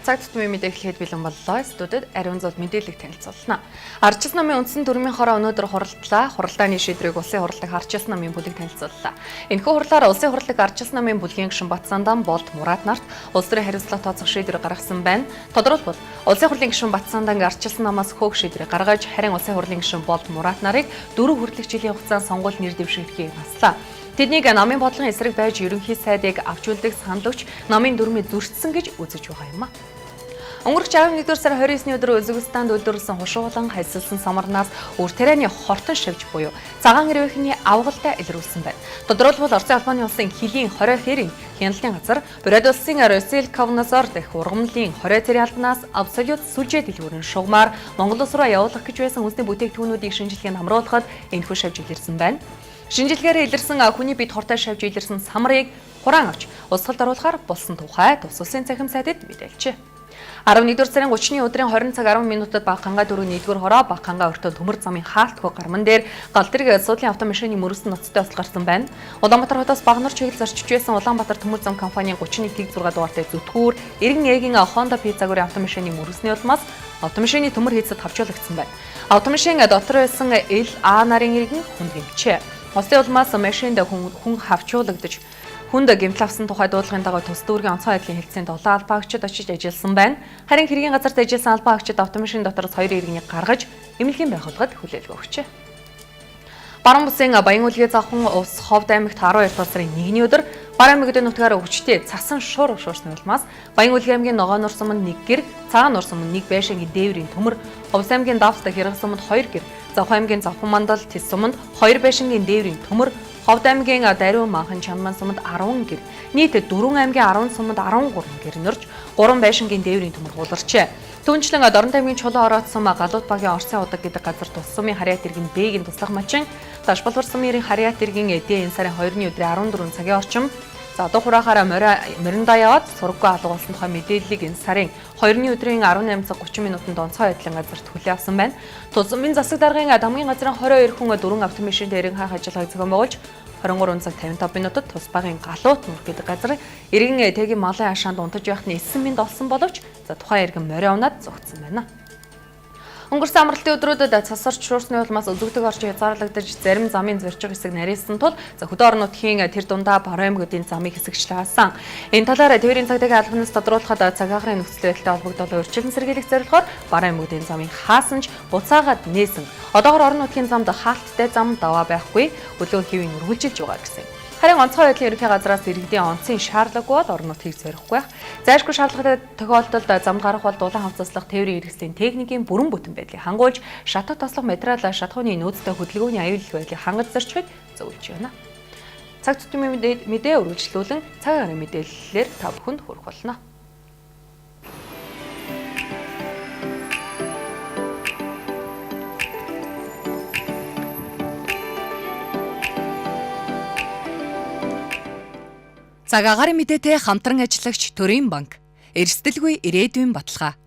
Цаг тутмын мэдээлэл бэлэн боллоо. Студид ариун зул мэдээлэл танилцуулна. Ардчилсан намын үндсэн дүрмийн хороо өнөөдөр хуралдлаа. Хуралдааны шийдвэрийг улсын хурлаг ардчилсан намын бүлэг танилцууллаа. Энэхүү хурлаар улсын хурлаг ардчилсан намын бүлгийн гишүүн Батсандан Болд Мурат нарт улс төрийн хариуцлага тооцох шийдвэр гаргасан байна. Тодорхойлбол улсын хурлын гишүүн Батсандан ардчилсан намаас хөөх шийдвэрийг гаргаж, харин улсын хурлын гишүүн Болд Мурат нарыг 4 хүртэлх жилийн хугацаанд сонгуул нэр дэвших эрхийг хаслаа. Тэднийг намын бодлогын эсрэг байж ерөнхий сайдыг авч үлдэх санал өгч намын дүрмийг зөрчсөн гэж үзэж байгаа юм а. Өнгөрөх 11-р сарын 29-ний өдөр Үзбекистанд үйлдвэрлэсэн хушуулан хайсалсан самарнаас өр тарианы хортон шавж буюу цагаан эрвэхний авгалтай илрүүлсэн байна. Тодорхойлбол Оросын албаны улсын хөлийн 20 хэрийн хяналтын газар Бурят улсын Россел Ковнасор дэх ургамлын 20 цэрийн албанаас абсолют сүлжээ дэлгүүрийн шугамар Монгол улс руу явуулах гэж байсан үндэсний бүтээгдэхүүнүүдийг шинжилгээнд хамруулахад энэхүү шавж илэрсэн байна. Шинжилгээрээ илэрсэн хүний бид хортой шавж илэрсэн самрыг хураан авч усгалд оруулахаар болсон тухай тус улсын цахим сайдад мэдээлжээ. 11-р сарын 30-ны өдрийн 20 цаг 10 минутад Багхангаа 4 1-р хороо Багхангаа өртөө төмөр замын хаалтгүй гарман дээр галтрэг суудлын автомашины мөрөсөн ноцтой осол гарсан байна. Улаанбаатар хотоос Багнар чиглэл зарчиж байсан Улаанбаатар төмөр зам компанийн 31-6 дугаартай зүтгүүр эргэн ээгийн Honda Pizzaguri автомашины мөрөсний улмаас автомашины төмөр хийцэд тавчуулагдсан байна. Автомашин дотор байсан LA нарын иргэн хүнд гэмчээ. Хосны улмаас машинд хүн хавчуулагдаж хүнд гэмтэл авсан тухай дуудлагын дагуу тус дүүргийн онцгой байдлын хэлтсийн 7 албаагчид очиж ажилласан байна. Харин хэргийн газарт ажилласан албаагчид автомашин дотроос 2 иргэнийг гаргаж эмнэлгийн байгууллагад хүлээлт өгчээ. Баруун бүсийн Баян үлгээ завхан ус Ховд аймагт 12 дугаар сарын 1-ний өдөр Баруун аймагт нутгаар өвчтэй цасан шуур шуурсны улмаас Баян үлгээ аймгийн Ногоо нур суманд 1 гэр, Цагаан нур суманд 1 байшингийн дээврийн төмөр, Ховс аймгийн Давста Хэрэг суманд 2 гэр, Завхан аймгийн Завхан мандал Тэс суманд 2 байшингийн дээврийн төмөр, Ховд аймгийн Даруй Манхан Чанман суманд 10 гэр, нийт 4 аймгийн 10 суманд 13 гэр нөрж 3 байшингийн дээврийн төмөр хуларчээ. Түүнчлэн Дорнод аймгийн Чулуун ороод сум Галууд багийн Орсын удаг гэдэг газар тус сумын харьяат иргэн Б-ийн туслах малчин, Дашбалвар сумын харьяат иргэн Д энэ сарын 2-ны өдрийн 14 цагийн орчим одоо хураахаараа мориндоо яваад сургаггүй алга болсон тухай мэдээллийг энэ сарын 2-ны өдрийн 18 цаг 30 минутанд онцгой байдлын газарт хүлээн авсан байна. Тусмын засаг даргын дамгын газрын 22 хүн 4 автомашин дээрэн хаах ажиллагааг зохион байгуулж 23 цаг 55 минутад тус багийн Галууд нур гэдэг газар иргэн тэгийн малын хашаанд унтаж байхны 9 минут олсон боловч тухайн иргэн морио унаад зогтсон байна. Өнгөрсөн амралтын өдрүүдэд цасарч шуурсны улмаас үзэгдэг орч хязгаарлагдаж зарим замын зорчих хэсэг нарийсан тул хөдөө орон нутгийн тэр дундаа Баруун аймагуудын замыг хэсэгчлээсэн. Энэ талаар тээврийн цагдаагийн албанаас тодруулахад цаг агаарын нөхцөл байдалтай холбогдуулан урьдчилан сэргийлэх зорилгоор Баруун аймагуудын замыг хаасанж буцаагаад нээсэн. Одоогоор орон нутгийн замд хаалттай зам даваа байхгүй өглөө хэвийн үргэлжилж байгаа гэсэн. Харин онцгой байдлын ерөнхий газраас иргэдийн онцгийн шаардлагагүй бол орон нутгийг зорихгүй байх. Зайлшгүй шаардлагатай тохиолдолд замд гарах бол дулаан хавцаслах тээврийн хэрэгслийн техникийн бүрэн бүтэн байдлыг хангуулж, шатах тослох материал шатхууны нөөцтэй хөдөлгөөний аюулгүй байдлыг хангаж зарчхыг зөвлөж байна. Цаг тутмын мэдээ үргэлжлүүлэн цаг агаарын мэдээллээр та бүхэнд хүрэх болно. Цаг агаарын мэдээтэй хамтран ажиллагч Төрийн банк, эрсдэлгүй ирээдүйн баталгаа.